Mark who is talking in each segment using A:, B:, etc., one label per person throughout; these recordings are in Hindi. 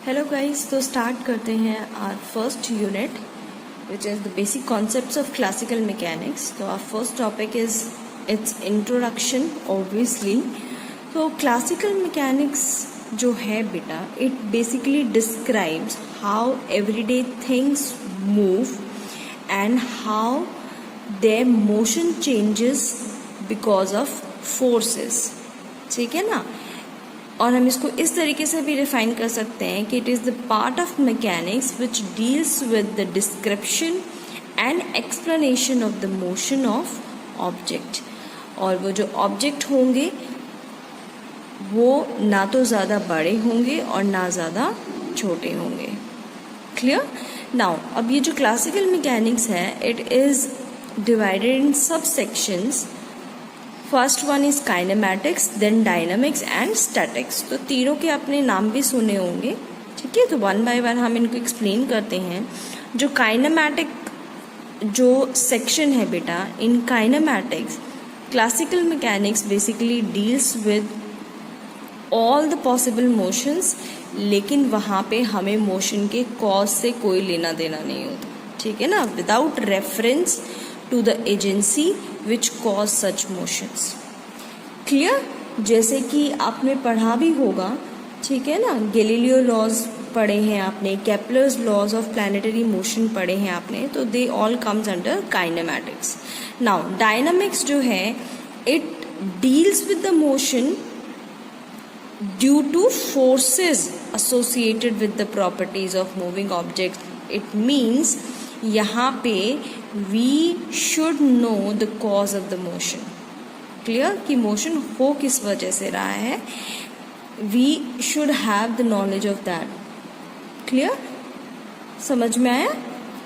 A: हेलो गाइस, तो स्टार्ट करते हैं our first unit which is the basic concepts of classical mechanics. तो our first topic is its introduction obviously. तो क्लासिकल मैकेनिक्स जो है बेटा, it basically describes how everyday things move and how their motion changes because of forces. ठीक है ना। और हम इसको इस तरीके से भी डिफाइन कर सकते हैं कि it is the part of mechanics which deals with the description and explanation of the motion of object. और वो जो ऑब्जेक्ट होंगे वो ना तो ज़्यादा बड़े होंगे और ना ज़्यादा छोटे होंगे। क्लियर। नाउ अब ये जो क्लासिकल मैकेनिक्स है, it is divided in subsections. First one is kinematics, then dynamics and statics. तो तीनों के अपने नाम भी सुने होंगे। ठीक है, तो वन बाय वन हम इनको एक्सप्लेन करते हैं। जो काइनेमैटिक जो सेक्शन है बेटा, in kinematics classical mechanics basically deals with all the possible motions, लेकिन वहाँ पे हमें मोशन के कॉज से कोई लेना देना नहीं होता। ठीक है ना, without reference to the agency which cause such motions. Clear. जैसे कि आपने पढ़ा भी होगा, ठीक है ना, गैलीलियो लॉज पढ़े हैं आपने, Kepler's laws of planetary motion पढ़े हैं आपने, तो they all comes under kinematics. Now dynamics जो है, it deals with the motion due to forces associated with the properties of moving object. It means यहाँ पे we should know the cause of the motion. Clear, कि मोशन हो किस वजह से रहा है, we should have the knowledge of that. Clear, समझ में आया।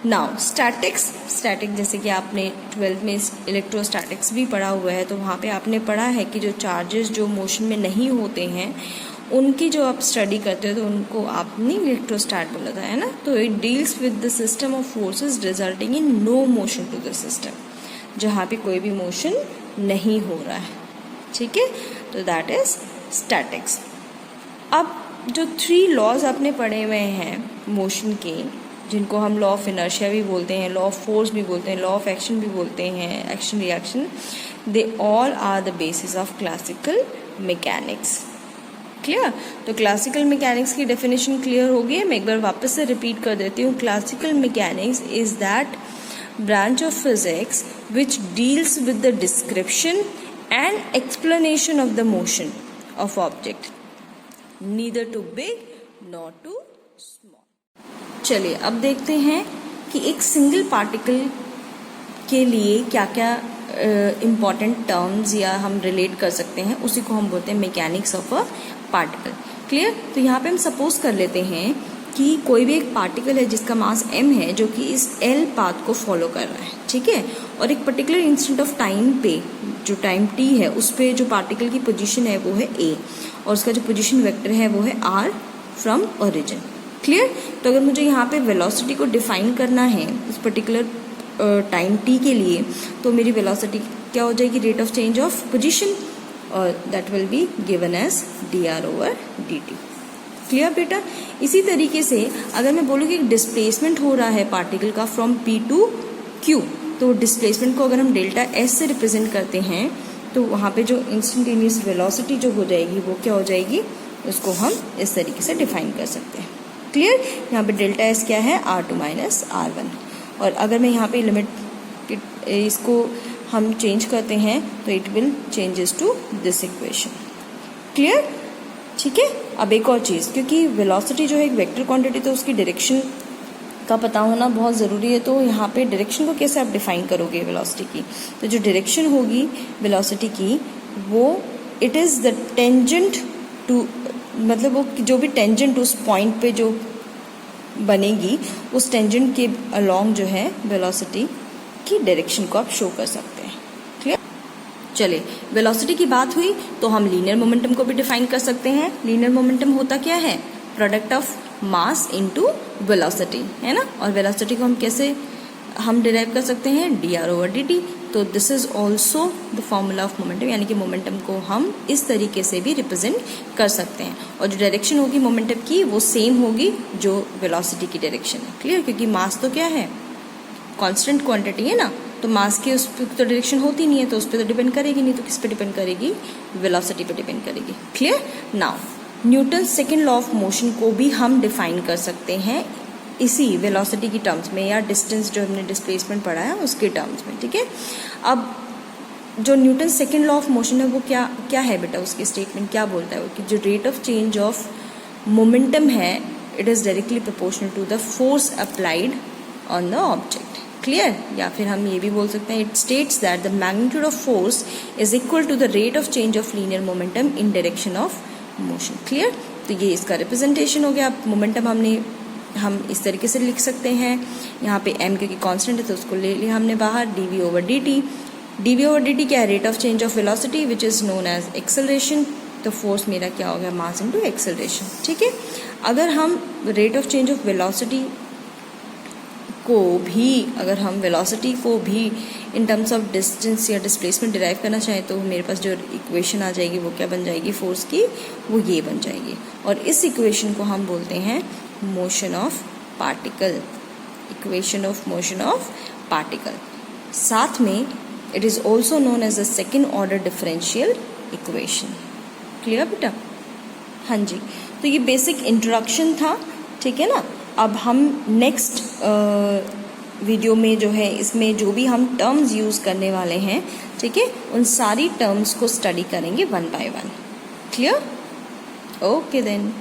A: Now statics. स्टैटिक जैसे कि आपने 12th में इलेक्ट्रोस्टैटिक्स भी पढ़ा हुआ है, तो वहाँ पे आपने पढ़ा है कि जो चार्जेस जो मोशन में नहीं होते हैं उनकी जो आप स्टडी करते हो तो उनको आपने इलेक्ट्रोस्टैट बोला था, है ना। तो it deals with the system of forces resulting in no motion to the system, जहाँ पे कोई भी मोशन नहीं हो रहा है। ठीक है, तो दैट इज स्टैटिक्स। अब जो 3 लॉज आपने पढ़े हुए हैं मोशन के, जिनको हम लॉ ऑफ इनर्शिया भी बोलते हैं, लॉ ऑफ फोर्स भी बोलते हैं, लॉ ऑफ एक्शन भी बोलते हैं, action reaction, they all are the basis of classical mechanics. Clear. तो क्लासिकल मैकेनिक्स की डेफिनेशन क्लियर हो गई है। मैं एक बार वापस से रिपीट कर देती हूँ। Classical mechanics is that branch of physics which deals with the description and explanation of the motion of object, neither too big not too small. चलिए अब देखते हैं कि एक सिंगल पार्टिकल के लिए क्या क्या इम्पॉर्टेंट टर्म्स या हम रिलेट कर सकते हैं, उसी को हम बोलते हैं mechanics of a particle. Clear. तो यहाँ पे हम सपोज कर लेते हैं कि कोई भी एक पार्टिकल है जिसका मास m है, जो कि इस l पाथ को फॉलो कर रहा है। ठीक है, और एक पर्टिकुलर इंस्टेंट ऑफ टाइम पे, जो टाइम t है, उस पे जो पार्टिकल की पोजीशन है वो है a, और उसका जो पोजीशन वेक्टर है वो है r फ्रॉम ओरिजिन। क्लियर। तो अगर मुझे यहाँ पे वेलोसिटी को डिफाइन करना है उस पर्टिकुलर टाइम t के लिए, तो मेरी वेलोसिटी क्या हो जाएगी, rate of change of position, और that will be given as dr/dt। Clear बेटा। इसी तरीके से अगर मैं बोलूँ कि डिस्प्लेसमेंट हो रहा है पार्टिकल का फ्रॉम p टू q, तो डिस्प्लेसमेंट को अगर हम डेल्टा s से रिप्रेजेंट करते हैं, तो वहाँ पे जो इंस्टेंटेनियस वेलोसिटी जो हो जाएगी वो क्या हो जाएगी, उसको हम इस तरीके से डिफाइन कर सकते हैं। क्लियर। यहाँ पे डेल्टा s क्या है, r2 माइनस r1। और अगर मैं यहाँ पे लिमिट इसको हम चेंज करते हैं तो it will changes to this equation. Clear. ठीक है। अब एक और चीज़, क्योंकि वेलोसिटी जो है एक वेक्टर क्वांटिटी, तो उसकी डायरेक्शन का पता होना बहुत ज़रूरी है। तो यहाँ पे डायरेक्शन को कैसे आप डिफाइन करोगे वेलोसिटी की, तो जो डायरेक्शन होगी वेलोसिटी की, वो it is the tangent to, मतलब वो जो भी टेंजेंट उस पॉइंट पे जो बनेगी, उस टेंजेंट के अलॉन्ग जो है वेलोसिटी की डायरेक्शन को आप शो कर सकते हैं। क्लियर। चलिए, वेलोसिटी की बात हुई तो हम लीनियर मोमेंटम को भी डिफाइन कर सकते हैं। लीनियर मोमेंटम होता क्या है, product of mass into velocity, है ना। और वेलोसिटी को हम कैसे हम डिराइव कर सकते हैं dr/dt। तो this is also the formula of momentum, यानी कि मोमेंटम को हम इस तरीके से भी रिप्रेजेंट कर सकते हैं। और जो डायरेक्शन होगी मोमेंटम की वो सेम होगी जो वेलोसिटी की डायरेक्शन है। क्लियर? क्योंकि मास तो क्या है, कांस्टेंट क्वांटिटी है ना, तो मास की उस पर तो डायरेक्शन होती नहीं है, तो उस पर तो डिपेंड करेगी नहीं, तो किस पे डिपेंड करेगी, वेलोसिटी पे डिपेंड करेगी। Clear? Now Newton second law of motion को भी हम डिफाइन कर सकते हैं इसी वेलोसिटी की टर्म्स में, या डिस्टेंस जो हमने डिस्प्लेसमेंट पढ़ा है उसके टर्म्स में। ठीक है, अब जो Newton second law of motion है वो क्या है बेटा, उसकी स्टेटमेंट क्या बोलता है वो, कि जो rate of change of momentum है it is directly proportional to the force applied on the object. Clear? या फिर हम ये भी बोल सकते हैं, it states that the magnitude of force is equal to the rate of change of linear momentum in direction of motion. Clear? तो ये इसका रिप्रेजेंटेशन हो गया। मोमेंटम हम इस तरीके से लिख सकते हैं, यहाँ पे m क्योंकि कांस्टेंट है तो उसको ले लिया हमने बाहर, dv/dt। dv/dt क्या है, rate of change of velocity which is known as acceleration. तो फोर्स मेरा क्या हो गया, मास इनटू एक्सेलरेशन। ठीक है, अगर हम rate of change of velocity को भी इन टर्म्स ऑफ डिस्टेंस या डिस्प्लेसमेंट डिराइव करना चाहें तो मेरे पास जो इक्वेशन आ जाएगी वो क्या बन जाएगी फोर्स की, वो ये बन जाएगी। और इस इक्वेशन को हम बोलते हैं motion of particle, equation of motion of particle. साथ में it is also known as the second order differential equation. Clear बेटा? हाँ जी, तो ये बेसिक इंट्रोडक्शन था। ठीक है ना, अब हम नेक्स्ट वीडियो में जो है इसमें जो भी हम टर्म्स यूज़ करने वाले हैं, ठीक है, उन सारी टर्म्स को स्टडी करेंगे 1 by 1। क्लियर? Okay then.